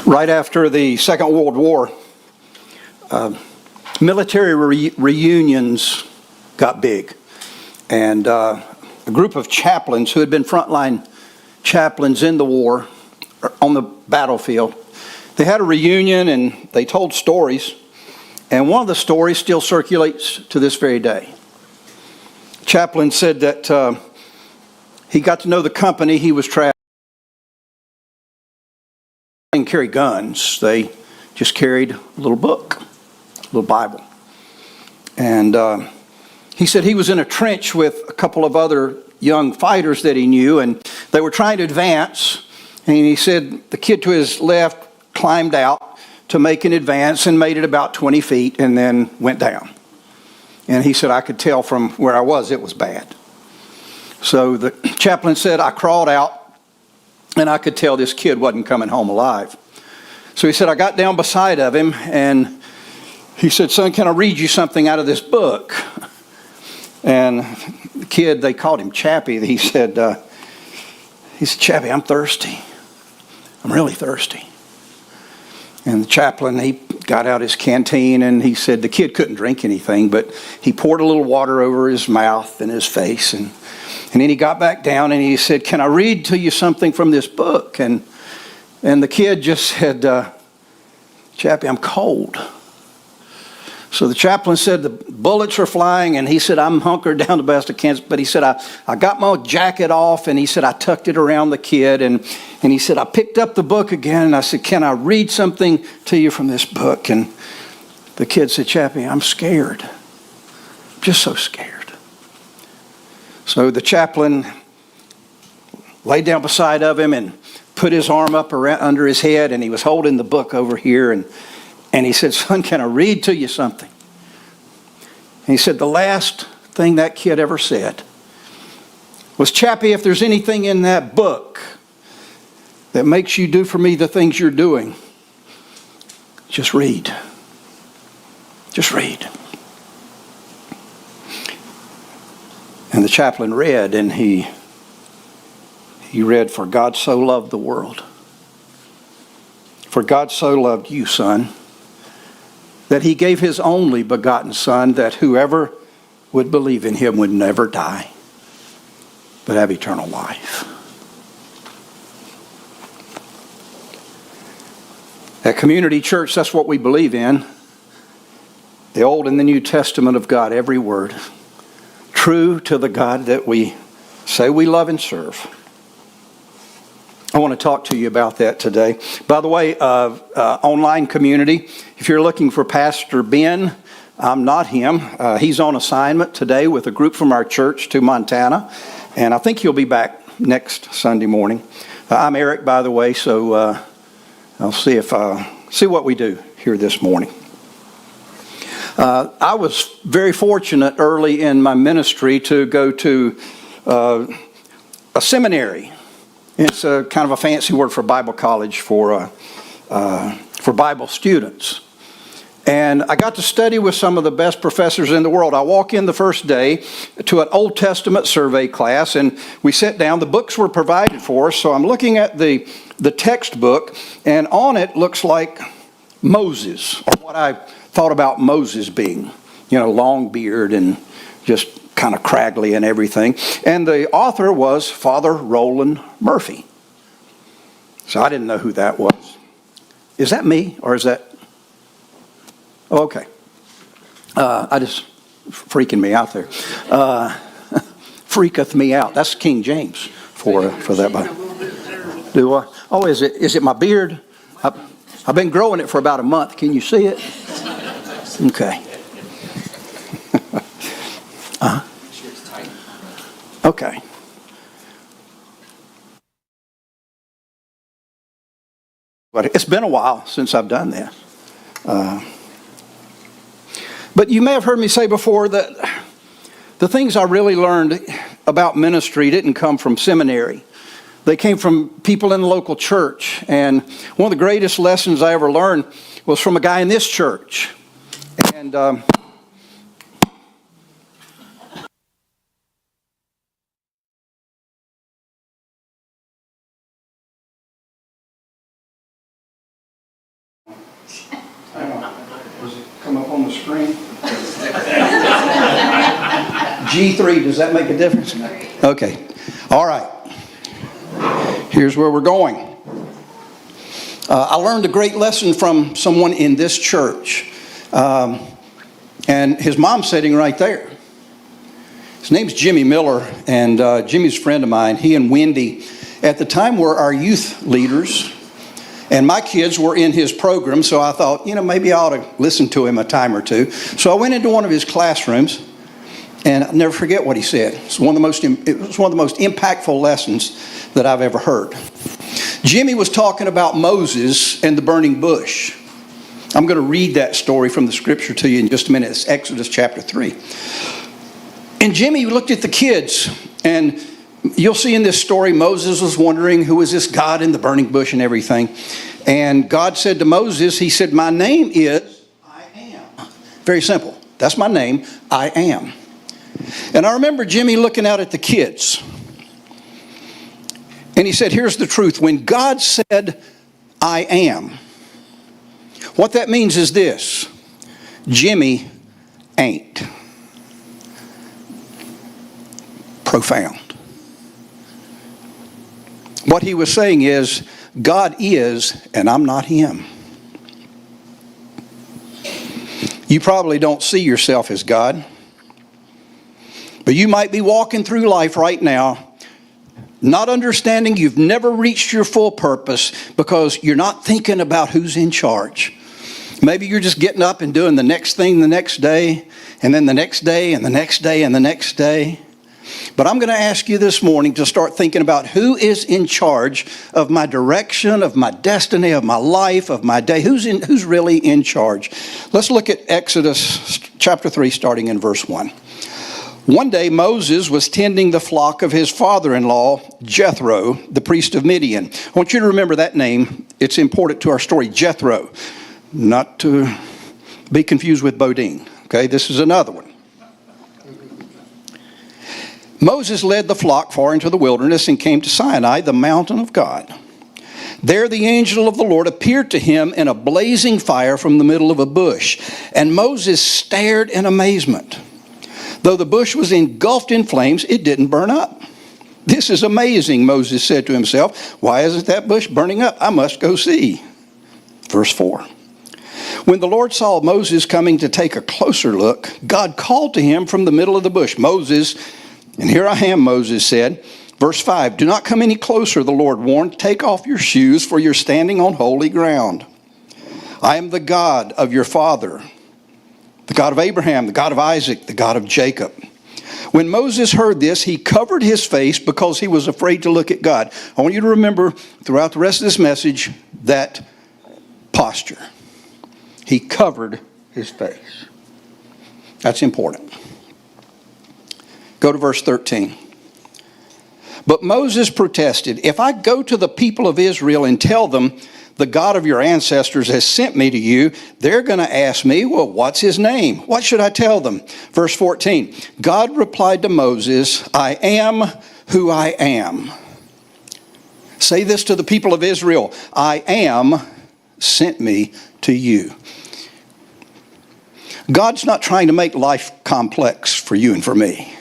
Right after the Second World War, military reunions got big. And a group of chaplains who had been frontline chaplains in the war, on the battlefield, they had a reunion and they told stories. And one of the stories still circulates to this very day. Chaplain said that he got to know the company he was traveling. They didn't carry guns. They just carried a little book, a little Bible. And he said he was in a trench with a couple of other young fighters that he knew, and they were trying to advance. And he said the kid to his left climbed out to make an advance and made it about 20 feet and then went down. And he said, I could tell from where I was, it was bad. So the chaplain said, I crawled out and I could tell this kid wasn't coming home alive. So he said, I got down beside of him and he said, son, can I read you something out of this book? And the kid, they called him Chappie. He said, Chappie, I'm thirsty. I'm really thirsty. And the chaplain, he got out his canteen and he said the kid couldn't drink anything, but he poured a little water over his mouth and his face. And then he got back down and he said, can I read to you something from this book? And the kid just said, Chappie, I'm cold. So the chaplain said the bullets are flying, and he said, I'm hunkered down the best I can. But he said, I got my jacket off, and he said, I tucked it around the kid. And he said, I picked up the book again, and I said, can I read something to you from this book? And the kid said, Chappie, I'm scared. I'm just so scared. So the chaplain laid down beside of him and put his arm up around under his head, and he was holding the book over here, and he said, son, can I read to you something? And he said, the last thing that kid ever said was, Chappie, if there's anything in that book that makes you do for me the things you're doing, just read. Just read. And the chaplain read, and he read, for God so loved the world. For God so loved you, son, that he gave his only begotten son, that whoever would believe in him would never die, but have eternal life. At Community Church, that's what we believe in. The Old and the New Testament of God, every word. True to the God that we say we love and serve. I want to talk to you about that today. By the way, online community, if you're looking for Pastor Ben, I'm not him. He's on assignment today with a group from our church to Montana, and I think he'll be back next Sunday morning. I'm Eric, by the way, so I'll see what we do here this morning. I was very fortunate early in my ministry to go to a seminary. It's a kind of a fancy word for Bible college for Bible students. And I got to study with some of the best professors in the world. I walk in the first day to an Old Testament survey class, and we sat down. The books were provided for us, so I'm looking at the textbook, and on it looks like Moses, or what I thought about Moses being. You know, long beard and just kind of craggly and everything. And the author was Father Roland Murphy. So I didn't know who that was. Is that me, or is that... Oh, okay. I just freaking me out there. Freaketh me out. That's King James for that Bible. Do I? Oh, is it my beard? I've been growing it for about a month. Can you see it? Okay. Okay. But it's been a while since I've done that. But you may have heard me say before that the things I really learned about ministry didn't come from seminary. They came from people in the local church. And one of the greatest lessons I ever learned was from a guy in this church. And Hang on. Does it come up on the screen? G3, does that make a difference? Okay. All right. Here's where we're going. I learned a great lesson from someone in this church. And his mom's sitting right there. His name's Jimmy Miller, and Jimmy's a friend of mine. He and Wendy, at the time, were our youth leaders. And my kids were in his program, so I thought, maybe I ought to listen to him a time or two. So I went into one of his classrooms, and I'll never forget what he said. It was one of the most impactful lessons that I've ever heard. Jimmy was talking about Moses and the burning bush. I'm going to read that story from the scripture to you in just a minute. It's Exodus chapter 3. And Jimmy looked at the kids, and you'll see in this story, Moses was wondering, who is this God in the burning bush and everything? And God said to Moses, he said, my name is I Am. Very simple. That's my name, I Am. And I remember Jimmy looking out at the kids. And he said, here's the truth. When God said, I am, what that means is this: Jimmy ain't. Profound. What he was saying is, God is, and I'm not him. You probably don't see yourself as God, but you might be walking through life right now not understanding you've never reached your full purpose because you're not thinking about who's in charge. Maybe you're just getting up and doing the next thing the next day, and then the next day, and the next day, and the next day. But I'm going to ask you this morning to start thinking about who is in charge of my direction, of my destiny, of my life, of my day. Who's really in charge? Let's look at Exodus chapter 3, starting in verse 1. One day Moses was tending the flock of his father-in-law, Jethro, the priest of Midian. I want you to remember that name. It's important to our story, Jethro. Not to be confused with Bodine. Okay, this is another one. Moses led the flock far into the wilderness and came to Sinai, the mountain of God. There the angel of the Lord appeared to him in a blazing fire from the middle of a bush. And Moses stared in amazement. Though the bush was engulfed in flames, it didn't burn up. This is amazing, Moses said to himself. Why isn't that bush burning up? I must go see. Verse 4. When the Lord saw Moses coming to take a closer look, God called to him from the middle of the bush, Moses, and here I am, Moses said. Verse 5, do not come any closer, the Lord warned. Take off your shoes, for you're standing on holy ground. I am the God of your father, the God of Abraham, the God of Isaac, the God of Jacob. When Moses heard this, he covered his face because he was afraid to look at God. I want you to remember throughout the rest of this message that posture. He covered his face. That's important. Go to verse 13. But Moses protested, if I go to the people of Israel and tell them, the God of your ancestors has sent me to you, they're going to ask me, well, what's his name? What should I tell them? Verse 14, God replied to Moses, I am who I am. Say this to the people of Israel, I am sent me to you. God's not trying to make life complex for you and for me.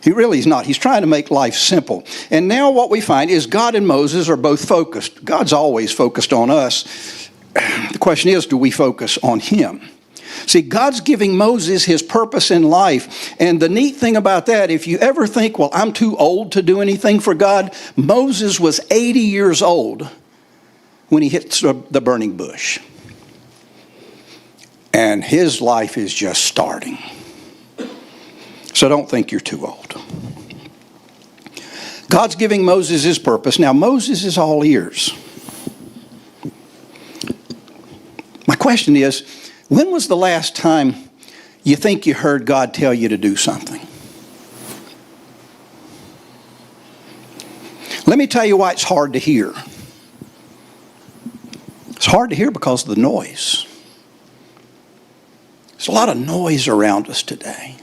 He really is not. He's trying to make life simple. And now what we find is God and Moses are both focused. God's always focused on us. The question is, do we focus on him? See, God's giving Moses his purpose in life. And the neat thing about that, if you ever think, well, I'm too old to do anything for God, Moses was 80 years old when he hit the burning bush. And his life is just starting. So don't think you're too old. God's giving Moses his purpose. Now, Moses is all ears. My question is, when was the last time you think you heard God tell you to do something? Let me tell you why it's hard to hear. It's hard to hear because of the noise. There's a lot of noise around us today.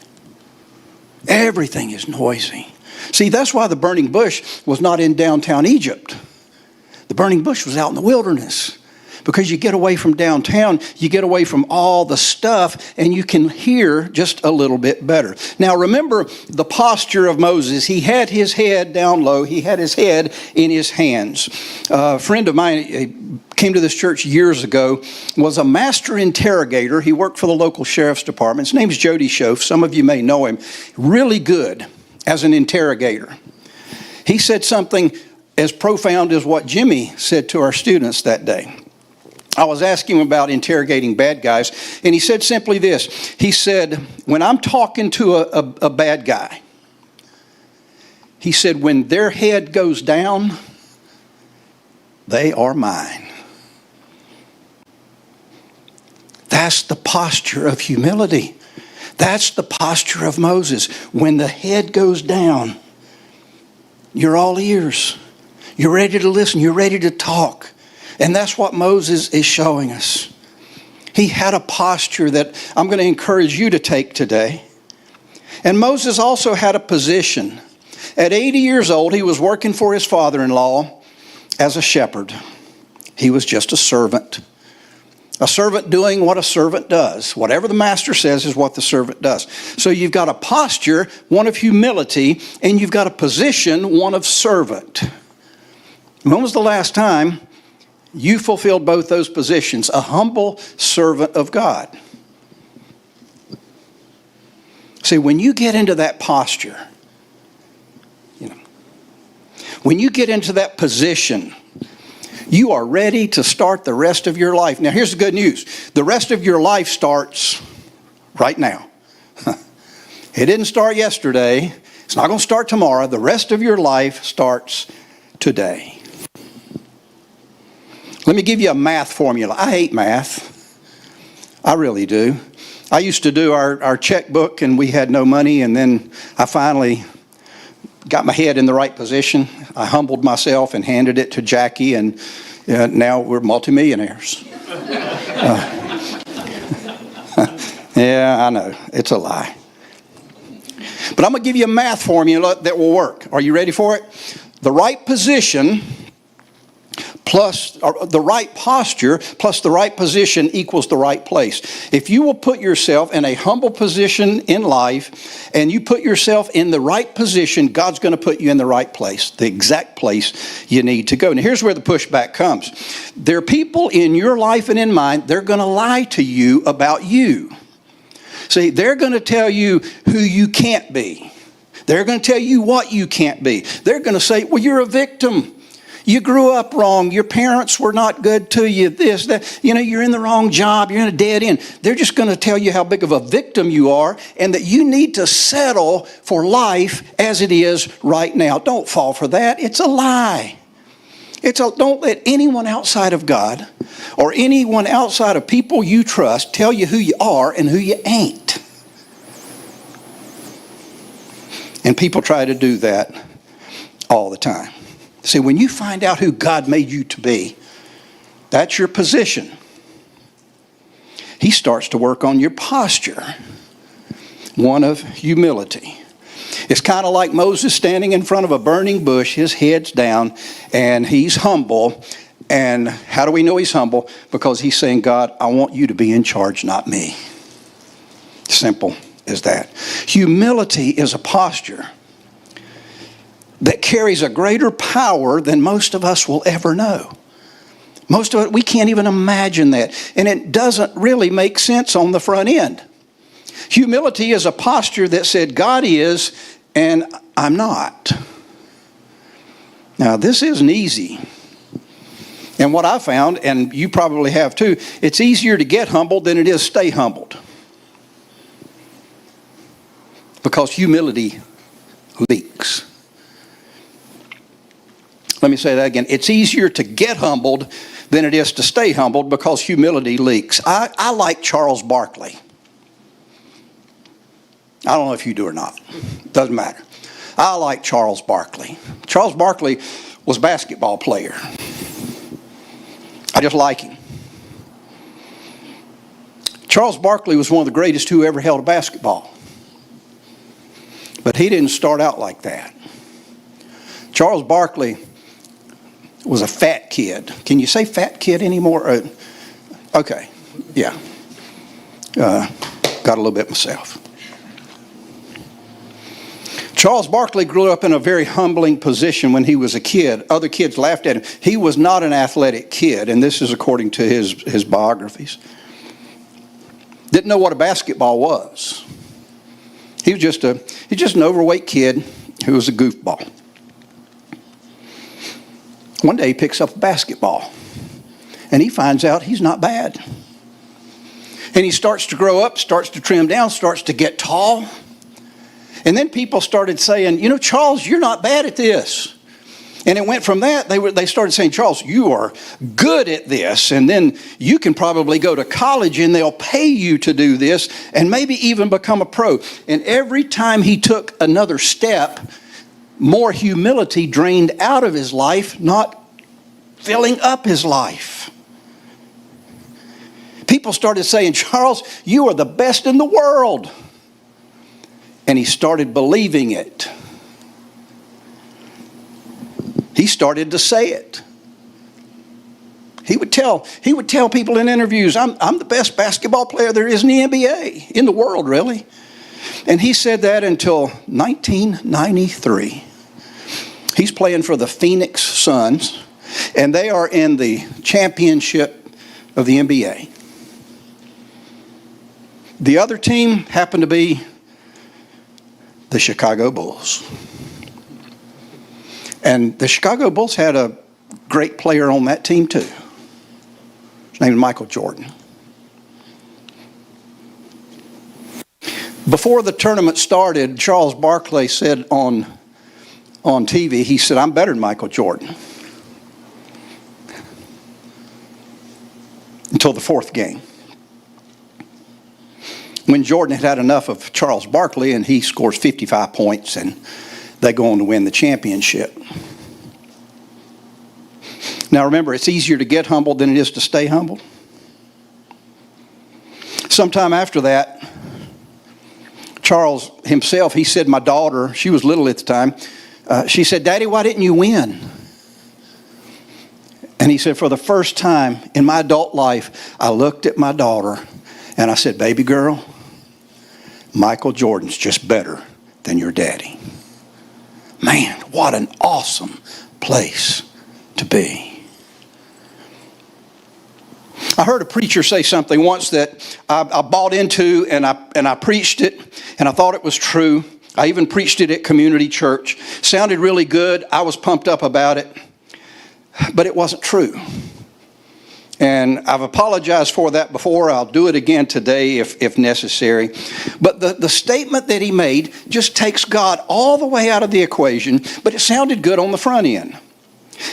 Everything is noisy. See, that's why the burning bush was not in downtown Egypt. The burning bush was out in the wilderness. because you get away from downtown, you get away from all the stuff, and you can hear just a little bit better. Now remember the posture of Moses. He had his head down low. He had his head in his hands. A friend of mine came to this church years ago, was a master interrogator. He worked for the local sheriff's department. His name's Jody Schoaf. Some of you may know him. Really good as an interrogator. He said something as profound as what Jimmy said to our students that day. I was asking him about interrogating bad guys, and he said simply this. He said, when I'm talking to a bad guy, he said, when their head goes down, they are mine. That's the posture of humility. That's the posture of Moses. When the head goes down, you're all ears. You're ready to listen. You're ready to talk. And that's what Moses is showing us. He had a posture that I'm going to encourage you to take today. And Moses also had a position. At 80 years old, he was working for his father-in-law as a shepherd. He was just a servant. A servant doing what a servant does. Whatever the master says is what the servant does. So you've got a posture, one of humility, and you've got a position, one of servant. When was the last time you fulfilled both those positions? A humble servant of God. See, when you get into that posture, when you get into that position, you are ready to start the rest of your life. Now, here's the good news. The rest of your life starts right now. It didn't start yesterday. It's not going to start tomorrow. The rest of your life starts today. Let me give you a math formula. I hate math. I really do. I used to do our checkbook, and we had no money, and then I finally got my head in the right position. I humbled myself and handed it to Jackie, and now we're multimillionaires. Yeah, I know. It's a lie. But I'm going to give you a math formula that will work. Are you ready for it? The right position plus the right posture plus the right position equals the right place. If you will put yourself in a humble position in life and you put yourself in the right position, God's going to put you in the right place, the exact place you need to go. Now here's where the pushback comes. There are people in your life and in mine, they're going to lie to you about you. See, they're going to tell you who you can't be. They're going to tell you what you can't be. They're going to say, well, you're a victim. You grew up wrong. Your parents were not good to you. This, that. You're in the wrong job. You're in a dead end. They're just going to tell you how big of a victim you are and that you need to settle for life as it is right now. Don't fall for that. It's a lie. Don't let anyone outside of God or anyone outside of people you trust tell you who you are and who you ain't. And people try to do that all the time. See, when you find out who God made you to be, that's your position. He starts to work on your posture, one of humility. It's kind of like Moses standing in front of a burning bush, his head's down, and he's humble. And how do we know he's humble? Because he's saying, God, I want you to be in charge, not me. Simple as that. Humility is a posture that carries a greater power than most of us will ever know. Most of it, we can't even imagine that. And it doesn't really make sense on the front end. Humility is a posture that said, God is, and I'm not. Now, this isn't easy. And what I found, and you probably have too, it's easier to get humbled than it is stay humbled. Because humility leaks. Let me say that again. It's easier to get humbled than it is to stay humbled because humility leaks. I like Charles Barkley. I don't know if you do or not. Doesn't matter. I like Charles Barkley. Charles Barkley was a basketball player. I just like him. Charles Barkley was one of the greatest who ever held a basketball. But he didn't start out like that. Charles Barkley was a fat kid. Can you say fat kid anymore? Okay, yeah. Got a little bit myself. Charles Barkley grew up in a very humbling position when he was a kid. Other kids laughed at him. He was not an athletic kid, and this is according to his biographies. Didn't know what a basketball was. He was just an overweight kid who was a goofball. One day he picks up a basketball, and he finds out he's not bad. And he starts to grow up, starts to trim down, starts to get tall. And then people started saying, Charles, you're not bad at this. And it went from that, they started saying, Charles, you are good at this. And then you can probably go to college and they'll pay you to do this and maybe even become a pro. And every time he took another step, more humility drained out of his life, not filling up his life. People started saying, Charles, you are the best in the world. And he started believing it. He started to say it. He would tell people in interviews, I'm the best basketball player there is in the NBA, in the world, really. And he said that until 1993. He's playing for the Phoenix Suns, and they are in the championship of the NBA. The other team happened to be the Chicago Bulls. And the Chicago Bulls had a great player on that team too. His name is Michael Jordan. Before the tournament started, Charles Barkley said on TV, he said, I'm better than Michael Jordan. Until the fourth game, when Jordan had enough of Charles Barkley and he scores 55 points and they go on to win the championship. Now remember, it's easier to get humbled than it is to stay humbled. Sometime after that, Charles himself, he said, my daughter, she was little at the time, she said, Daddy, why didn't you win? And he said, for the first time in my adult life, I looked at my daughter and I said, baby girl, Michael Jordan's just better than your daddy. Man, what an awesome place to be. I heard a preacher say something once that I bought into and I preached it and I thought it was true. I even preached it at community church. Sounded really good. I was pumped up about it. But it wasn't true. And I've apologized for that before. I'll do it again today if necessary. But the statement that he made just takes God all the way out of the equation, but it sounded good on the front end.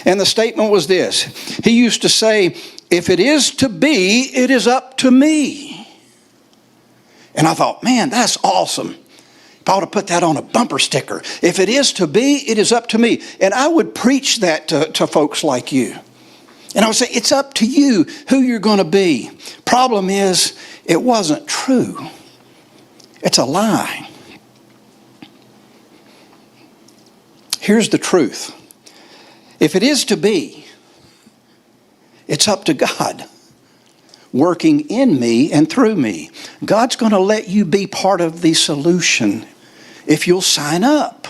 And the statement was this. He used to say, if it is to be, it is up to me. And I thought, man, that's awesome. I ought to put that on a bumper sticker. If it is to be, it is up to me. And I would preach that to folks like you. And I would say, it's up to you who you're going to be. Problem is, it wasn't true. It's a lie. Here's the truth. If it is to be, it's up to God working in me and through me. God's going to let you be part of the solution if you'll sign up.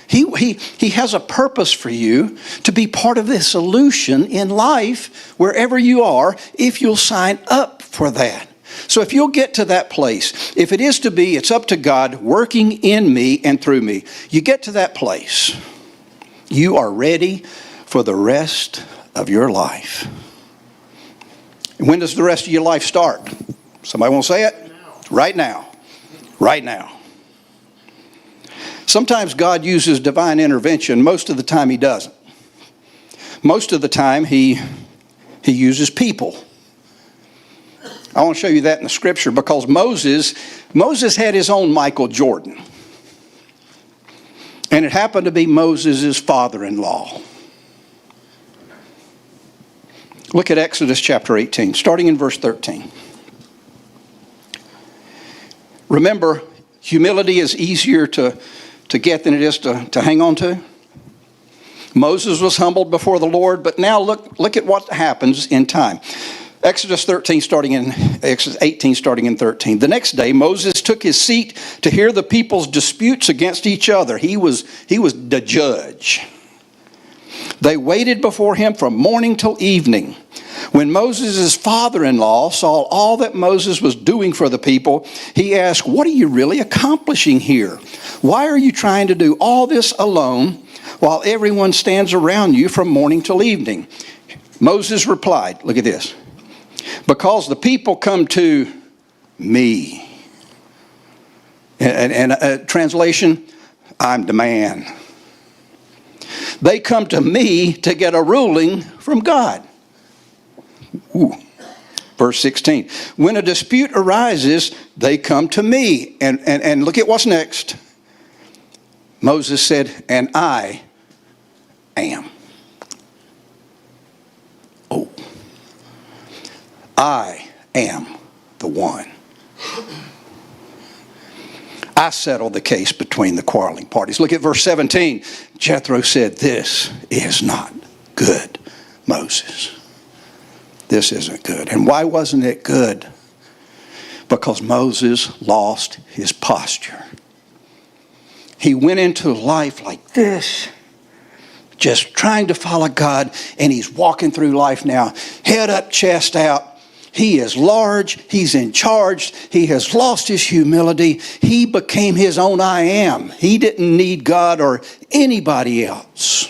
He has a purpose for you to be part of the solution in life wherever you are if you'll sign up for that. So if you'll get to that place, if it is to be, it's up to God working in me and through me. You get to that place, you are ready for the rest of your life. When does the rest of your life start? Somebody want to say it? Right now. Right now. Sometimes God uses divine intervention. Most of the time he doesn't. Most of the time he uses people. I want to show you that in the scripture because Moses had his own Michael Jordan. And it happened to be Moses' father-in-law. Look at Exodus chapter 18, starting in verse 13. Remember, humility is easier to get than it is to hang on to. Moses was humbled before the Lord, but now look at what happens in time. Exodus 18 starting in 13. The next day Moses took his seat to hear the people's disputes against each other. He was the judge. They waited before him from morning till evening. When Moses' father-in-law saw all that Moses was doing for the people, he asked, "What are you really accomplishing here? Why are you trying to do all this alone while everyone stands around you from morning till evening?" Moses replied, look at this, "Because the people come to me." And translation, I'm the man. They come to me to get a ruling from God. Ooh. Verse 16. When a dispute arises, they come to me. And look at what's next. Moses said, "And I am." Oh. I am the one. I settled the case between the quarreling parties. Look at verse 17. Jethro said, "This is not good, Moses. This isn't good." And why wasn't it good? Because Moses lost his posture. He went into life like this, just trying to follow God, and he's walking through life now, head up, chest out. He is large. He's in charge. He has lost his humility. He became his own I am. He didn't need God or anybody else.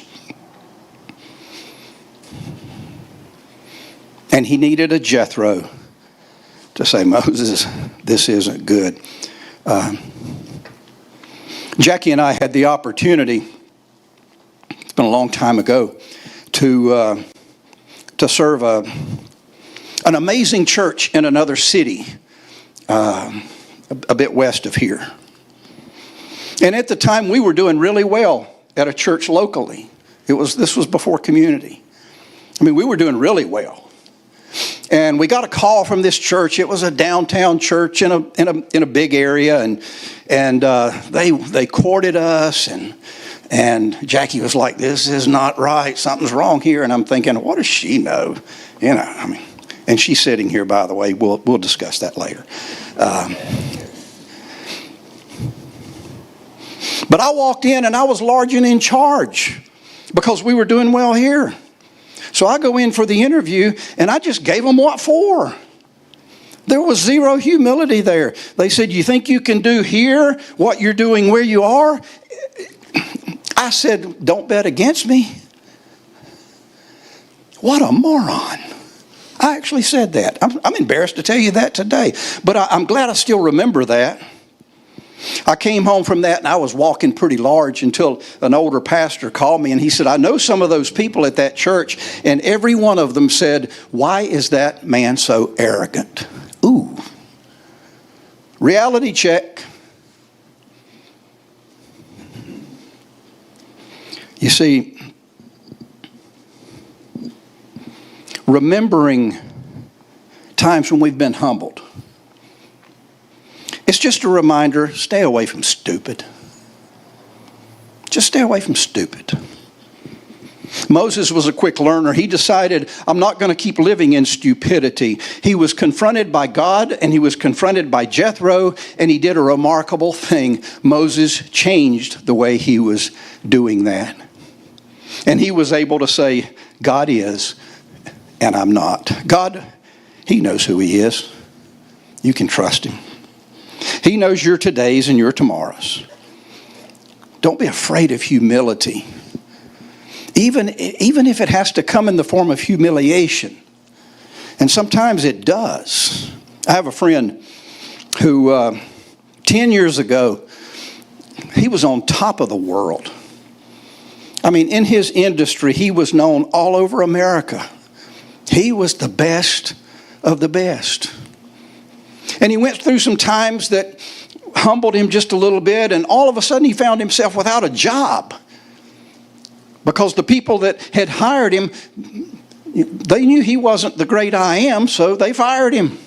And he needed a Jethro to say, "Moses, this isn't good." Jackie and I had the opportunity, it's been a long time ago, to serve an amazing church in another city, a bit west of here. And at the time, we were doing really well at a church locally. This was before community. I mean, we were doing really well. And we got a call from this church. It was a downtown church in a big area, and they courted us, and Jackie was like, "This is not right. Something's wrong here." And I'm thinking, what does she know? I mean. And she's sitting here, by the way. We'll discuss that later. But I walked in and I was large and in charge because we were doing well here. So I go in for the interview and I just gave them what for. There was zero humility there. They said, "You think you can do here what you're doing where you are?" I said, "Don't bet against me." What a moron. I actually said that. I'm embarrassed to tell you that today, but I'm glad I still remember that. I came home from that and I was walking pretty large until an older pastor called me and he said, "I know some of those people at that church," and every one of them said, "Why is that man so arrogant?" Ooh. Reality check. You see, remembering times when we've been humbled, it's just a reminder, stay away from stupid. Just stay away from stupid. Moses was a quick learner. He decided, I'm not going to keep living in stupidity. He was confronted by God and he was confronted by Jethro, and he did a remarkable thing. Moses changed the way he was doing that. And he was able to say, God is, and I'm not. God, he knows who he is. You can trust him. He knows your todays and your tomorrows. Don't be afraid of humility. Even if it has to come in the form of humiliation. And sometimes it does. I have a friend who 10 years ago, he was on top of the world. I mean, in his industry, he was known all over America. He was the best of the best. And he went through some times that humbled him just a little bit, and all of a sudden he found himself without a job. Because the people that had hired him, they knew he wasn't the great I am, so they fired him.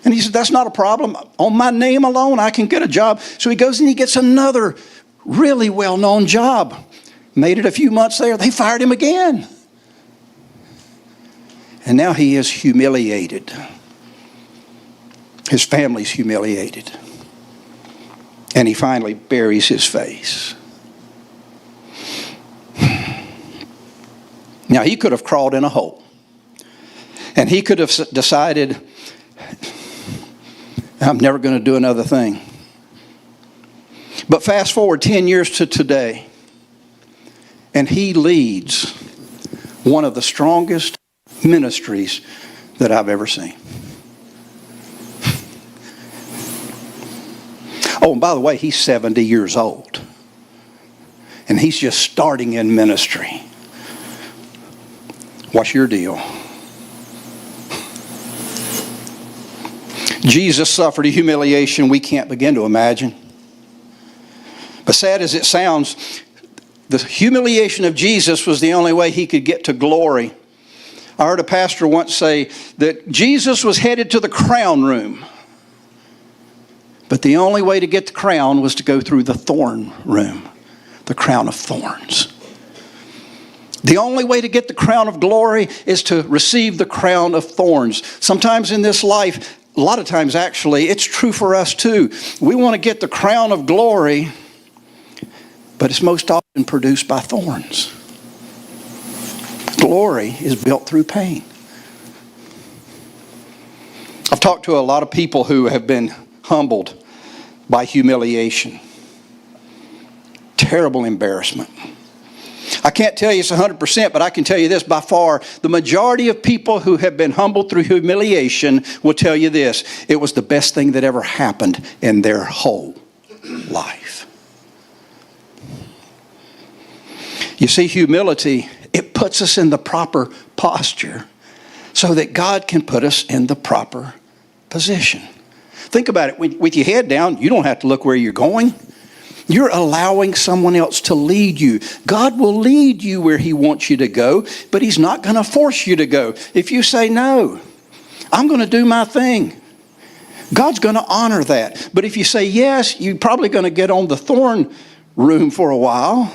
And he said, "That's not a problem. On my name alone, I can get a job." So he goes and he gets another really well-known job. Made it a few months there, they fired him again. And now he is humiliated. His family's humiliated. And he finally buries his face. Now, he could have crawled in a hole. And he could have decided, I'm never going to do another thing. But fast forward 10 years to today, and he leads one of the strongest ministries that I've ever seen. Oh, and by the way, he's 70 years old. And he's just starting in ministry. What's your deal? Jesus suffered a humiliation we can't begin to imagine. But sad as it sounds, the humiliation of Jesus was the only way he could get to glory. I heard a pastor once say that Jesus was headed to the crown room. But the only way to get the crown was to go through the thorn room, the crown of thorns. The only way to get the crown of glory is to receive the crown of thorns. Sometimes in this life, a lot of times actually, it's true for us too. We want to get the crown of glory, but it's most often produced by thorns. Glory is built through pain. I've talked to a lot of people who have been humbled by humiliation. Terrible embarrassment. I can't tell you it's 100%, but I can tell you this by far. The majority of people who have been humbled through humiliation will tell you this. It was the best thing that ever happened in their whole life. You see, humility, it puts us in the proper posture so that God can put us in the proper position. Think about it. With your head down, you don't have to look where you're going. You're allowing someone else to lead you. God will lead you where He wants you to go, but He's not going to force you to go. If you say, no, I'm going to do my thing, God's going to honor that. But if you say you you're probably going to get on the thorn room for a while,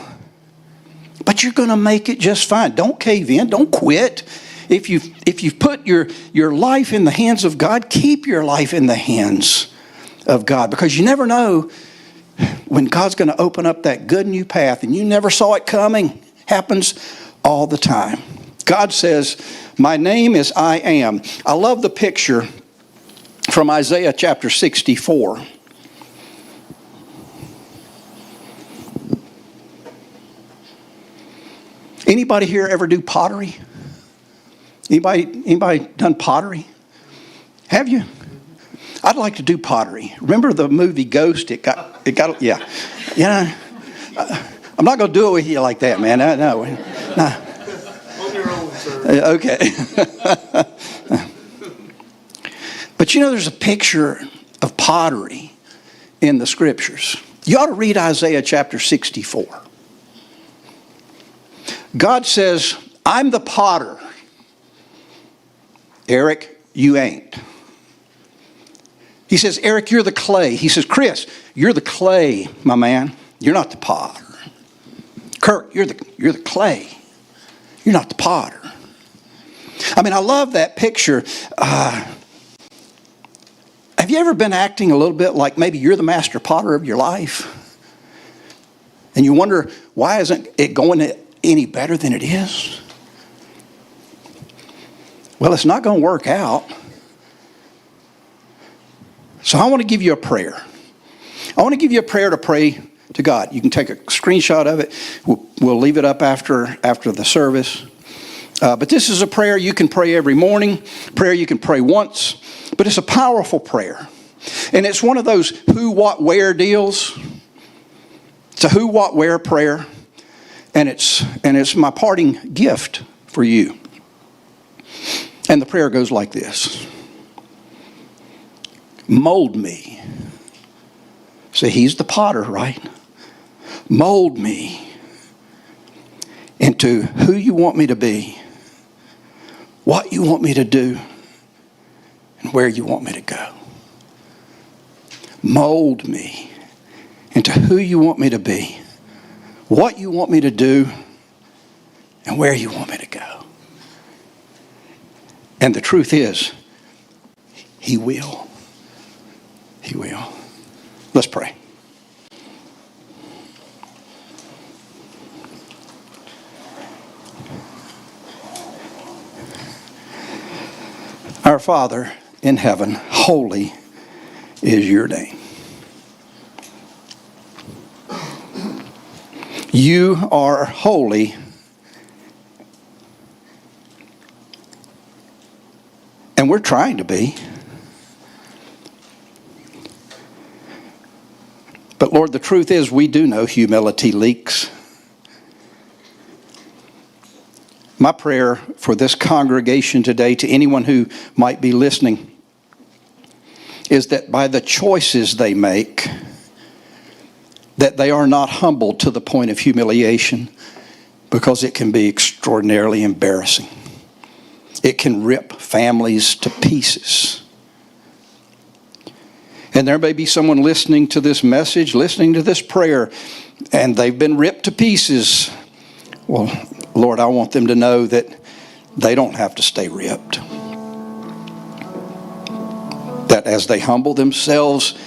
but you're going to make it just fine. Don't cave in. Don't quit. If you've put your life in the hands of God, keep your life in the hands of God, because you never know when God's going to open up that good new path, and you never saw it coming. Happens all the time. God says, my name is I am. I love the picture from Isaiah chapter 64. Anybody here ever do pottery? Anybody done pottery? Have you? I'd like to do pottery. Remember the movie Ghost? It got yeah. I'm not going to do it with you like that, man. No. On your own, sir. Okay. But there's a picture of pottery in the scriptures. You ought to read Isaiah chapter 64. God says, I'm the potter. Eric, you ain't. He says, Eric, you're the clay. He says, Chris, you're the clay, my man. You're not the potter. Kirk, you're the clay. You're not the potter. I mean, I love that picture. Have you ever been acting a little bit like maybe you're the master potter of your life? And you wonder, why isn't it going any better than it is? Well, it's not going to work out. So I want to give you a prayer. I want to give you a prayer to pray to God. You can take a screenshot of it. We'll leave it up after the service. But this is a prayer you can pray every morning. Prayer you can pray once. But it's a powerful prayer. And it's one of those who, what, where deals. It's a who, what, where prayer. And it's my parting gift for you. And the prayer goes like this. Mold me. See, He's the potter, right? Mold me into who you want me to be, what you want me to do, and where you want me to go. Mold me into who you want me to be, what you want me to do and where you want me to go. And the truth is, He will. He will. Let's pray. Our Father in heaven, holy is your name. You are holy, and we're trying to be. But Lord, the truth is we do know humility leaks. My prayer for this congregation today, to anyone who might be listening, is that by the choices they make, that they are not humbled to the point of humiliation, because it can be extraordinarily embarrassing. It can rip families to pieces. And there may be someone listening to this message, listening to this prayer, and they've been ripped to pieces. Well, Lord, I want them to know that they don't have to stay ripped. That as they humble themselves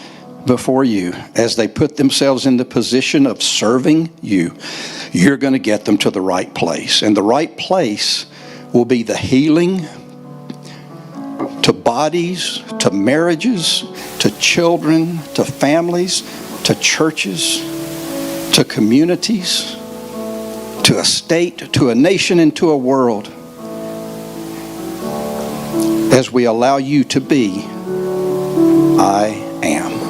before you, as they put themselves in the position of serving you, you're going to get them to the right place. And the right place will be the healing to bodies, to marriages, to children, to families, to churches, to communities, to a state, to a nation, and to a world, as we allow you to be I am.